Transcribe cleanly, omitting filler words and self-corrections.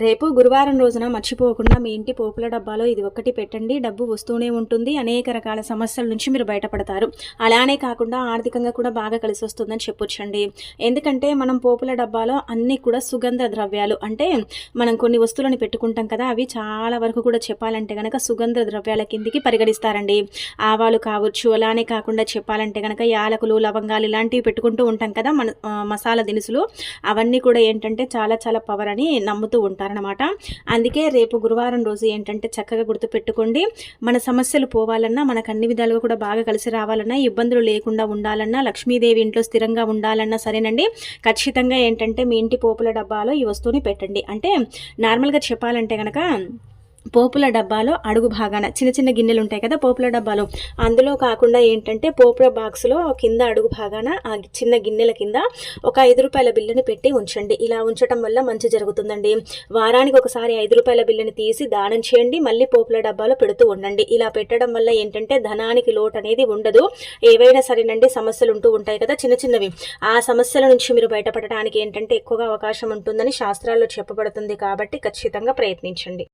రేపు గురువారం రోజున మర్చిపోకుండా మీ ఇంటి పోపుల డబ్బాలో ఇది ఒక్కటి పెట్టండి. డబ్బు వస్తూనే ఉంటుంది. అనేక రకాల సమస్యల నుంచి మీరు బయటపడతారు. అలానే కాకుండా ఆర్థికంగా కూడా బాగా కలిసి వస్తుందని చెప్పొచ్చండి. ఎందుకంటే మనం పోపుల డబ్బాలో అన్నీ కూడా సుగంధ ద్రవ్యాలు, అంటే మనం కొన్ని వస్తువులను పెట్టుకుంటాం కదా, అవి చాలా వరకు కూడా చెప్పాలంటే కనుక సుగంధ ద్రవ్యాల కిందికి పరిగణిస్తారండి. ఆవాలు కావచ్చు, అలానే కాకుండా చెప్పాలంటే కనుక యాలకులు, లవంగాలు ఇలాంటివి పెట్టుకుంటూ ఉంటాం కదా, మన మసాలా దినుసులు, అవన్నీ కూడా ఏంటంటే చాలా చాలా పవర్ అని నమ్ముతూ ఉంటారు అనమాట. అందుకే రేపు గురువారం రోజు ఏంటంటే చక్కగా గుర్తుపెట్టుకోండి. మన సమస్యలు పోవాలన్నా, మనకు అన్ని విధాలుగా కూడా బాగా కలిసి రావాలన్నా, ఇబ్బందులు లేకుండా ఉండాలన్నా, లక్ష్మీదేవి ఇంట్లో స్థిరంగా ఉండాలన్నా సరేనండి, ఖచ్చితంగా ఏంటంటే మీ ఇంటి పోపుల డబ్బాలో ఈ వస్తువుని పెట్టండి. అంటే నార్మల్గా చెప్పాలంటే కనుక పోపుల డబ్బాలో అడుగు భాగాన చిన్న చిన్న గిన్నెలు ఉంటాయి కదా పోపుల డబ్బాలో, అందులో కాకుండా ఏంటంటే పోపుల బాక్స్లో కింద అడుగు భాగాన ఆ చిన్న గిన్నెల కింద ఒక 5 రూపాయల బిల్లుని పెట్టి ఉంచండి. ఇలా ఉంచడం వల్ల మంచి జరుగుతుందండి. వారానికి ఒకసారి 5 రూపాయల బిల్లుని తీసి దానం చేయండి, మళ్ళీ పోపుల డబ్బాలో పెడుతూ ఉండండి. ఇలా పెట్టడం వల్ల ఏంటంటే ధనానికి లోటు అనేది ఉండదు. ఏవైనా సరేనండి సమస్యలు ఉంటూ ఉంటాయి కదా చిన్న చిన్నవి, ఆ సమస్యల నుంచి మీరు బయటపడడానికి ఏంటంటే ఎక్కువగా అవకాశం ఉంటుందని శాస్త్రాల్లో చెప్పబడుతుంది. కాబట్టి ఖచ్చితంగా ప్రయత్నించండి.